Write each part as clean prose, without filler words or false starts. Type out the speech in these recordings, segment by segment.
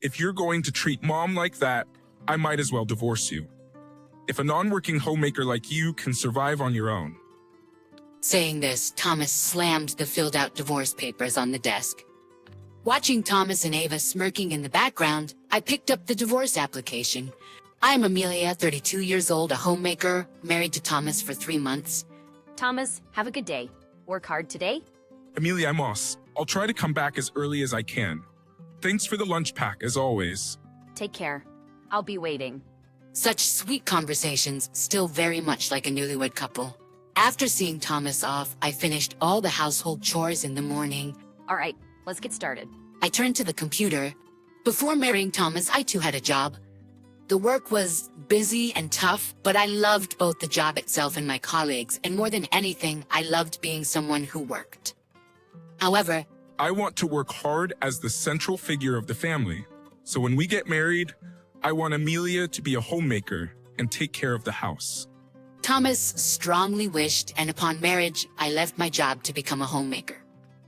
If you're going to treat mom like that, I might as well divorce you. If a non-working homemaker like you can survive on your own. Saying this, Thomas slammed the filled-out divorce papers on the desk. Watching Thomas and Ava smirking in the background, I picked up the divorce application. I'm Amelia, 32 years old, a homemaker, married to Thomas for 3 months. Thomas, have a good day. Work hard today? Amelia, I'm Moss. I'll try to come back as early as I can. Thanks for the lunch pack, as always. Take care. I'll be waiting. Such sweet conversations, still very much like a newlywed couple. After seeing Thomas off, I finished all the household chores in the morning. All right, let's get started. I turned to the computer. Before marrying Thomas, I too had a job. The work was busy and tough, but I loved both the job itself and my colleagues, and more than anything, I loved being someone who worked. However, I want to work hard as the central figure of the family. So when we get married, I want Amelia to be a homemaker and take care of the house. Thomas strongly wished, and upon marriage, I left my job to become a homemaker.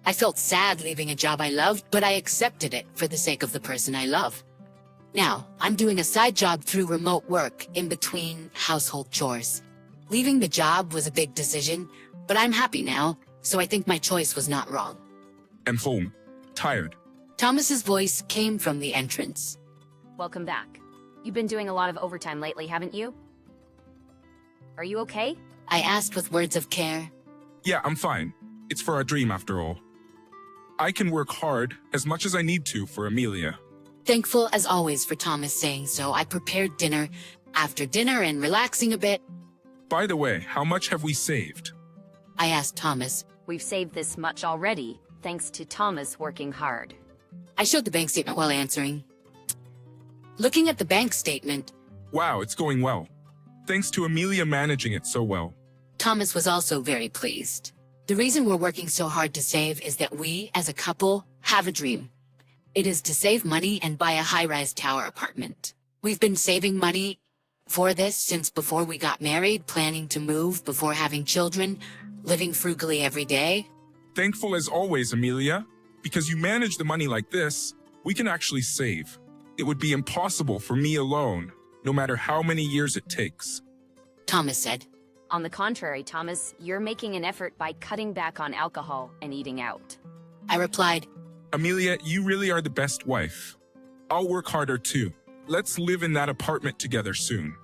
I felt sad leaving a job I loved, but I accepted it for the sake of the person I love. Now, I'm doing a side job through remote work in between household chores. Leaving the job was a big decision, but I'm happy now, so I think my choice was not wrong. I'm home. Tired. Thomas's voice came from the entrance. Welcome back. You've been doing a lot of overtime lately, haven't you? Are you okay? I asked with words of care. Yeah, I'm fine. It's for our dream after all. I can work hard as much as I need to for Amelia. Thankful as always for Thomas saying so, I prepared dinner. After dinner and relaxing a bit, By the way, how much have we saved? I asked Thomas. We've saved this much already, thanks to Thomas working hard. I showed the bank statement while answering. Looking at the bank statement, Wow, it's going well. Thanks to Amelia managing it so well. Thomas was also very pleased. The reason we're working so hard to save is that we, as a couple, have a dream. It is to save money and buy a high-rise tower apartment. We've been saving money for this since before we got married, planning to move before having children, living frugally every day. Thankful as always, Amelia. Because you manage the money like this, we can actually save. It would be impossible for me alone, no matter how many years it takes. Thomas said. On the contrary, Thomas, you're making an effort by cutting back on alcohol and eating out. I replied, Amelia, you really are the best wife. I'll work harder too. Let's live in that apartment together soon.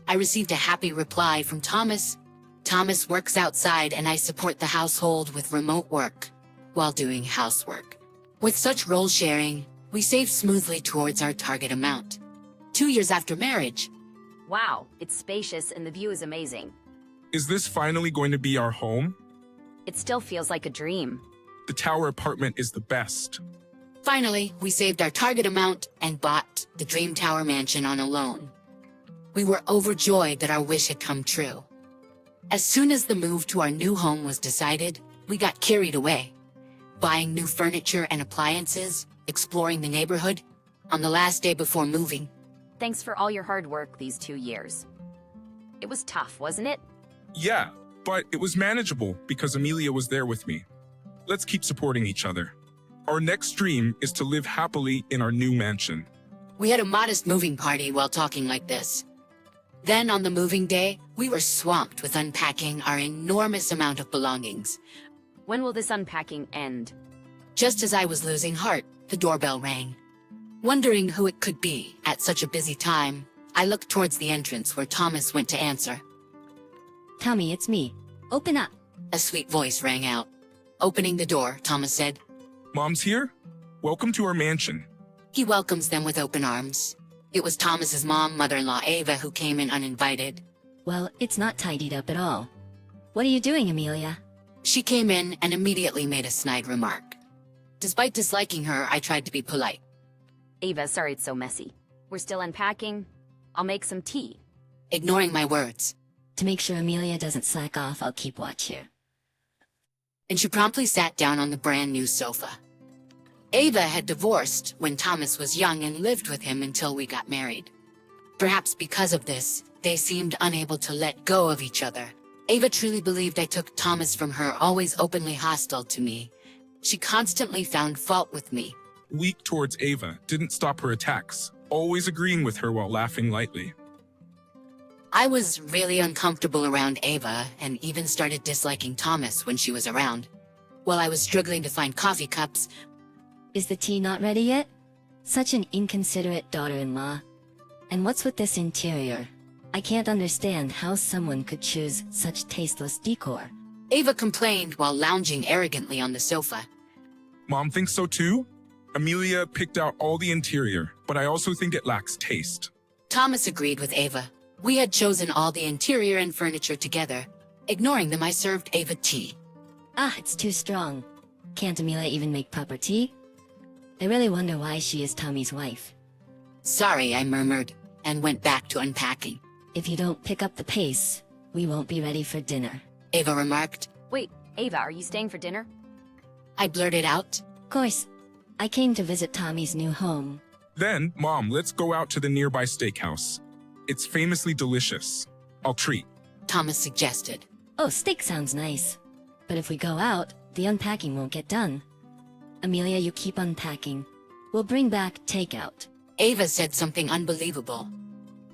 I received a happy reply from Thomas. Thomas works outside and I support the household with remote work while doing housework. With such role sharing, we save smoothly towards our target amount. 2 years after marriage, Wow, it's spacious and the view is amazing. Is this finally going to be our home? It still feels like a dream. The tower apartment is the best. finally, we saved our target amount and bought the Dream Tower mansion on a loan. We were overjoyed that our wish had come true. As soon as the move to our new home was decided, we got carried away, buying new furniture and appliances, exploring the neighborhood. On the last day before moving, Thanks for all your hard work these 2 years. It was tough, wasn't it? Yeah, but it was manageable because Amelia was there with me. Let's keep supporting each other. Our next dream is to live happily in our new mansion. we had a modest moving party while talking like this. Then on the moving day, we were swamped with unpacking our enormous amount of belongings. When will this unpacking end? Just as I was losing heart, the doorbell rang. Wondering who it could be at such a busy time, I looked towards the entrance where Thomas went to answer. Tommy, it's me. Open up. A sweet voice rang out. Opening the door, Thomas said. Mom's here? Welcome to our mansion. He welcomes them with open arms. It was Thomas's mom, mother-in-law Ava, who came in uninvited. Well, it's not tidied up at all. What are you doing, Amelia? She came in and immediately made a snide remark. Despite disliking her, I tried to be polite. Ava, sorry it's so messy. We're still unpacking. I'll make some tea. Ignoring my words, To make sure Amelia doesn't slack off, I'll keep watch here. and she promptly sat down on the brand new sofa. Ava had divorced when Thomas was young and lived with him until we got married. Perhaps because of this, they seemed unable to let go of each other. Ava truly believed I took Thomas from her, always openly hostile to me. She constantly found fault with me, weak towards Ava, didn't stop her attacks, always agreeing with her while laughing lightly. I was really uncomfortable around Ava and even started disliking Thomas when she was around. While I was struggling to find coffee cups, Is the tea not ready yet? Such an inconsiderate daughter-in-law. And what's with this interior? I can't understand how someone could choose such tasteless decor. Ava complained while lounging arrogantly on the sofa. Mom thinks so too? Amelia picked out all the interior, but I also think it lacks taste. Thomas agreed with Ava. We had chosen all the interior and furniture together. Ignoring them, I served Ava tea. Ah, it's too strong. Can't Amelia even make proper tea? I really wonder why she is Tommy's wife. Sorry, I murmured, and went back to unpacking. If you don't pick up the pace, we won't be ready for dinner. Ava remarked. Wait, Ava, are you staying for dinner? I blurted out. Of course, I came to visit Tommy's new home. Then, Mom, let's go out to the nearby steakhouse. It's famously delicious. I'll treat. Thomas suggested. Oh, steak sounds nice. But if we go out, the unpacking won't get done. Amelia, you keep unpacking. We'll bring back takeout. Ava said something unbelievable.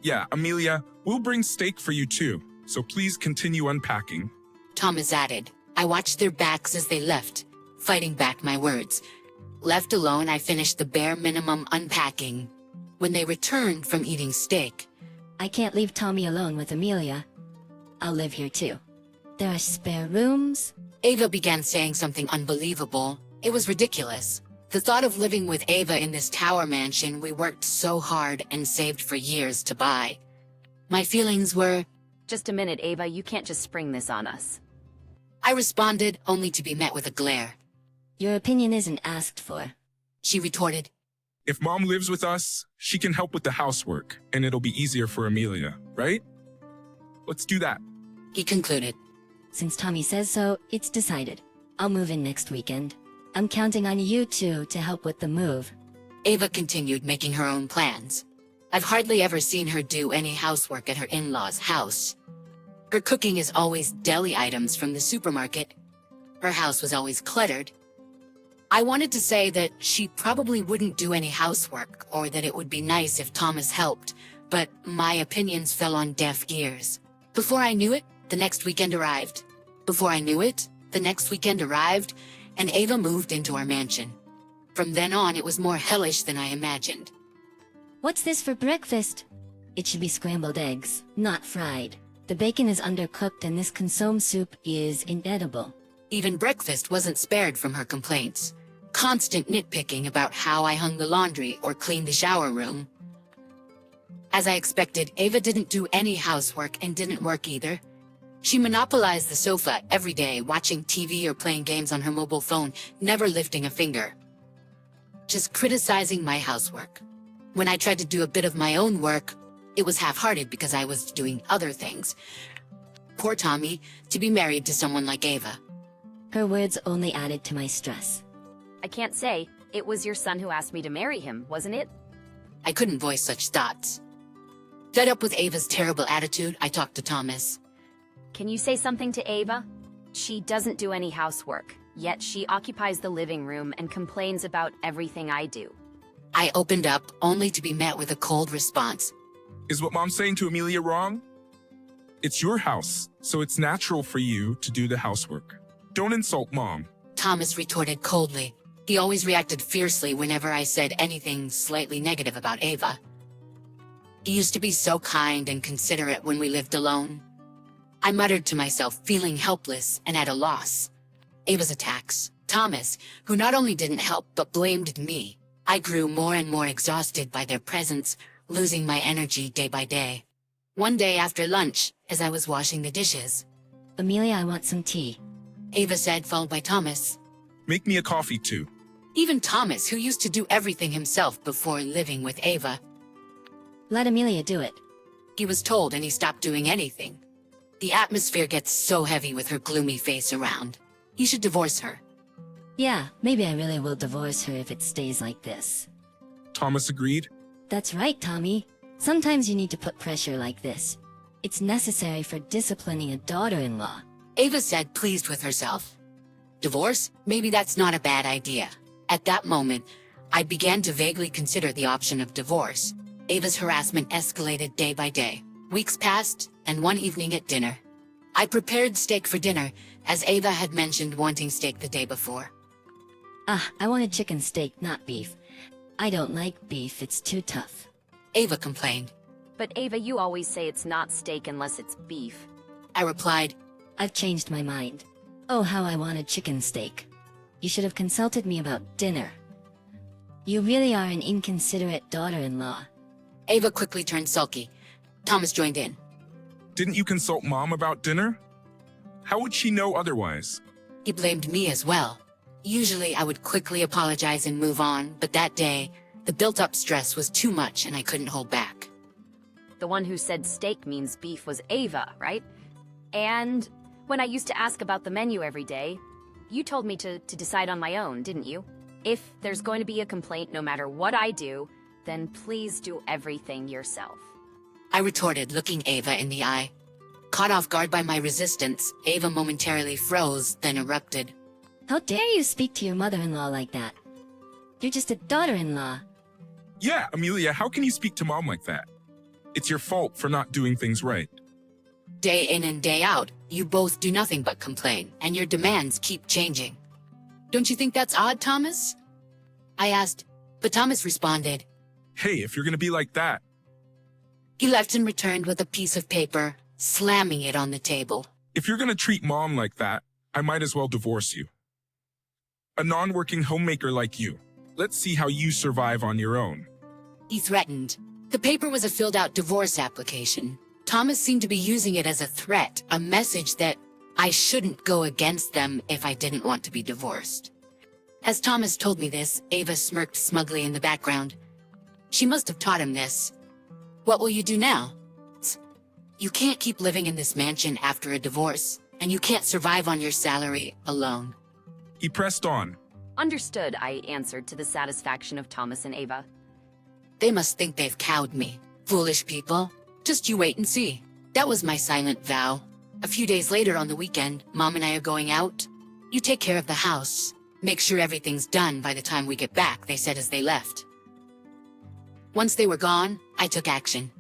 Yeah, Amelia, we'll bring steak for you too, so please continue unpacking. Thomas added. I watched their backs as they left, fighting back my words. Left alone, I finished the bare minimum unpacking. When they returned from eating steak, I can't leave Tommy alone with Amelia. I'll live here too. There are spare rooms. Ava began saying something unbelievable. It was ridiculous. The thought of living with Ava in this tower mansion we worked so hard and saved for years to buy. My feelings were... Just a minute, Ava, you can't just spring this on us. I responded, only to be met with a glare. Your opinion isn't asked for. She retorted. If Mom lives with us, she can help with the housework, and it'll be easier for Amelia, right? Let's do that. He concluded. Since Tommy says so, it's decided. I'll move in next weekend. I'm counting on you two to help with the move. Ava continued making her own plans. I've hardly ever seen her do any housework at her in-laws' house. Her cooking is always deli items from the supermarket. Her house was always cluttered. I wanted to say that she probably wouldn't do any housework, or that it would be nice if Thomas helped, but my opinions fell on deaf ears. Before I knew it, the next weekend arrived. Before I knew it, the next weekend arrived, and Ava moved into our mansion. From then on, it was more hellish than I imagined. What's this for breakfast? It should be scrambled eggs, not fried. The bacon is undercooked and this consomme soup is inedible. Even breakfast wasn't spared from her complaints. Constant nitpicking about how I hung the laundry or cleaned the shower room. As I expected, Ava didn't do any housework and didn't work either. She monopolized the sofa every day, watching TV or playing games on her mobile phone, never lifting a finger. Just criticizing my housework. When I tried to do a bit of my own work, it was half-hearted because I was doing other things. Poor Tommy, to be married to someone like Ava. Her words only added to my stress. I can't say. It was your son who asked me to marry him, wasn't it? I couldn't voice such thoughts. Fed up with Ava's terrible attitude, I talked to Thomas. Can you say something to Ava? She doesn't do any housework, yet she occupies the living room and complains about everything I do. I opened up, only to be met with a cold response. Is what Mom's saying to Amelia wrong? It's your house, so it's natural for you to do the housework. Don't insult Mom. Thomas retorted coldly. He always reacted fiercely whenever I said anything slightly negative about Ava. He used to be so kind and considerate when we lived alone. I muttered to myself, feeling helpless and at a loss. Ava's attacks. Thomas, who not only didn't help but blamed me. I grew more and more exhausted by their presence, losing my energy day by day. One day after lunch, as I was washing the dishes, Amelia, I want some tea. Ava said, followed by Thomas. Make me a coffee too. Even Thomas, who used to do everything himself before living with Ava. Let Amelia do it. He was told and he stopped doing anything. The atmosphere gets so heavy with her gloomy face around. He should divorce her. Yeah, maybe I really will divorce her if it stays like this. Thomas agreed. That's right, Tommy. Sometimes you need to put pressure like this. It's necessary for disciplining a daughter-in-law. Ava said, pleased with herself. Divorce? Maybe that's not a bad idea. At that moment, I began to vaguely consider the option of divorce. Ava's harassment escalated day by day. Weeks passed, and one evening at dinner, I prepared steak for dinner, as Ava had mentioned wanting steak the day before. I wanted chicken steak, not beef. I don't like beef, it's too tough. Ava complained. But Ava, you always say it's not steak unless it's beef. I replied, I've changed my mind. Oh, how I wanted chicken steak. You should have consulted me about dinner. You really are an inconsiderate daughter-in-law. Ava quickly turned sulky. Thomas joined in. Didn't you consult Mom about dinner? How would she know otherwise? He blamed me as well. Usually I would quickly apologize and move on, but that day, the built-up stress was too much and I couldn't hold back. The one who said steak means beef was Ava, right? And when I used to ask about the menu every day, you told me to decide on my own, didn't you? If there's going to be a complaint no matter what I do, then please do everything yourself. I retorted, looking Ava in the eye. Caught off guard by my resistance, Ava momentarily froze, then erupted. How dare you speak to your mother-in-law like that? You're just a daughter-in-law. Yeah, Amelia, how can you speak to Mom like that? It's your fault for not doing things right. Day in and day out, you both do nothing but complain, and your demands keep changing. Don't you think that's odd, Thomas? I asked, but Thomas responded. Hey, if you're gonna be like that. He left and returned with a piece of paper, slamming it on the table. If you're gonna treat Mom like that, I might as well divorce you. A non-working homemaker like you. Let's see how you survive on your own. He threatened. The paper was a filled-out divorce application. Thomas seemed to be using it as a threat, a message that I shouldn't go against them if I didn't want to be divorced. As Thomas told me this, Ava smirked smugly in the background. She must have taught him this. What will you do now? You can't keep living in this mansion after a divorce, and you can't survive on your salary alone. He pressed on. Understood, I answered to the satisfaction of Thomas and Ava. They must think they've cowed me. Foolish people. Just you wait and see. That was my silent vow. A few days later on the weekend, Mom and I are going out. You take care of the house. Make sure everything's done by the time we get back, they said as they left. Once they were gone, I took action.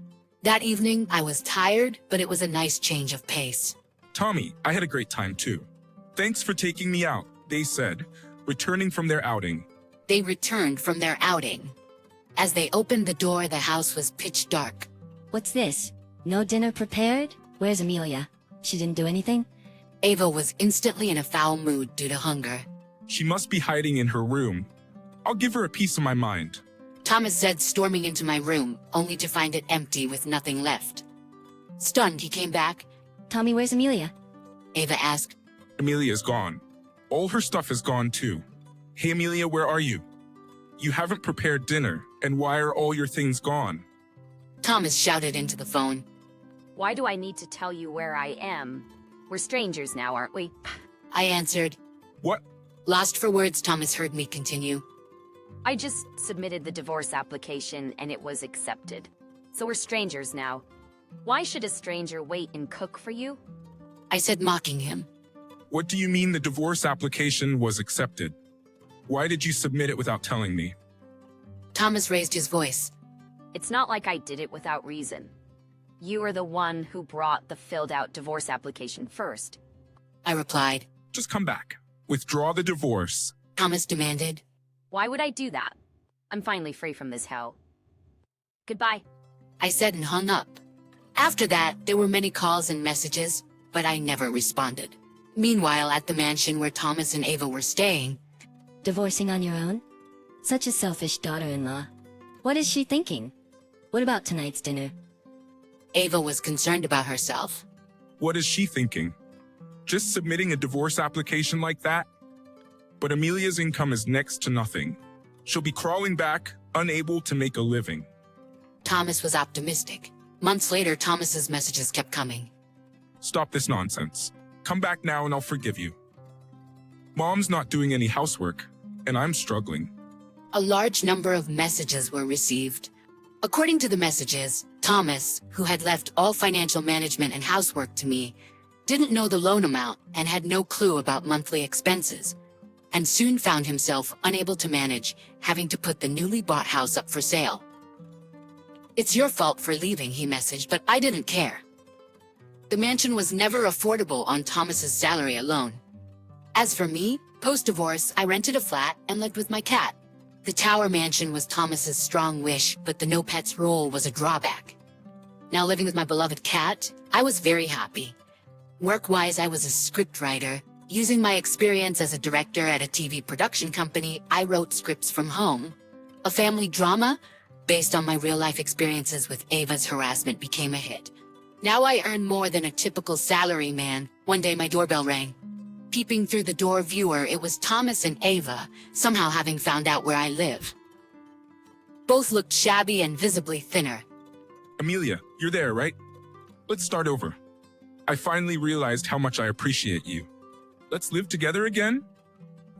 That evening, I was tired, but it was a nice change of pace. Tommy, I had a great time too. Thanks for taking me out, they said, returning from their outing. They returned from their outing. As they opened the door, the house was pitch dark. What's this? No dinner prepared? Where's Amelia? She didn't do anything? Ava was instantly in a foul mood due to hunger. She must be hiding in her room. I'll give her a piece of my mind. Thomas said, storming into my room, only to find it empty with nothing left. Stunned, he came back. Tommy, where's Amelia? Ava asked. Amelia's gone. All her stuff is gone too. Hey Amelia, where are you? You haven't prepared dinner, and why are all your things gone? Thomas shouted into the phone. Why do I need to tell you where I am? We're strangers now, aren't we? I answered. What? Lost for words, Thomas heard me continue. I just submitted the divorce application and it was accepted. So we're strangers now. Why should a stranger wait and cook for you? I said, mocking him. What do you mean the divorce application was accepted? Why did you submit it without telling me? Thomas raised his voice. It's not like I did it without reason. You are the one who brought the filled-out divorce application first. I replied. Just come back. Withdraw the divorce. Thomas demanded. Why would I do that? I'm finally free from this hell. Goodbye. I said and hung up. After that, there were many calls and messages, but I never responded. Meanwhile, at the mansion where Thomas and Ava were staying, Divorcing on your own? Such a selfish daughter-in-law. What is she thinking? What about tonight's dinner? Ava was concerned about herself. What is she thinking? Just submitting a divorce application like that? But Amelia's income is next to nothing. She'll be crawling back, unable to make a living. Thomas was optimistic. Months later, Thomas's messages kept coming. Stop this nonsense. Come back now and I'll forgive you. Mom's not doing any housework, and I'm struggling. A large number of messages were received. According to the messages, Thomas, who had left all financial management and housework to me, didn't know the loan amount and had no clue about monthly expenses. and soon found himself unable to manage, having to put the newly bought house up for sale. "It's your fault for leaving," he messaged, but I didn't care. The mansion was never affordable on Thomas's salary alone. As for me, post-divorce, I rented a flat and lived with my cat. The tower mansion was Thomas's strong wish, but the no pets rule was a drawback. Now living with my beloved cat, I was very happy. Work-wise, I was a scriptwriter. Using my experience as a director at a TV production company, I wrote scripts from home. A family drama, based on my real-life experiences with Ava's harassment, became a hit. Now I earn more than a typical salary man. One day my doorbell rang. Peeping through the door viewer, it was Thomas and Ava, somehow having found out where I live. Both looked shabby and visibly thinner. Amelia, you're there, right? Let's start over. I finally realized how much I appreciate you. Let's live together again?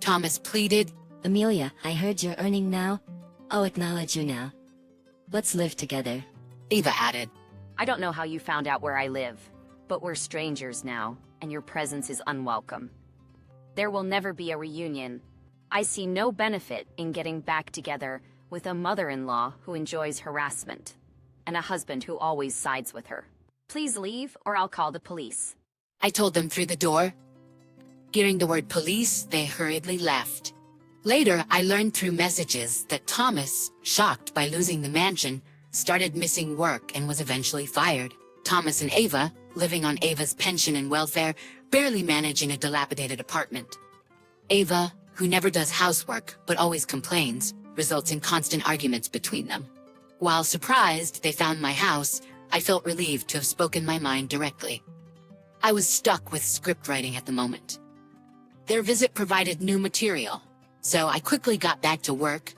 Thomas pleaded. Amelia, I heard you're earning now. I'll acknowledge you now. Let's live together. Ava added. I don't know how you found out where I live, but we're strangers now, and your presence is unwelcome. There will never be a reunion. I see no benefit in getting back together with a mother-in-law who enjoys harassment, and a husband who always sides with her. Please leave, or I'll call the police. I told them through the door. Hearing the word police, they hurriedly left. Later, I learned through messages that Thomas, shocked by losing the mansion, started missing work and was eventually fired. Thomas and Ava, living on Ava's pension and welfare, barely manage in a dilapidated apartment. Ava, who never does housework but always complains, results in constant arguments between them. While surprised they found my house, I felt relieved to have spoken my mind directly. I was stuck with script writing at the moment. Their visit provided new material, so I quickly got back to work,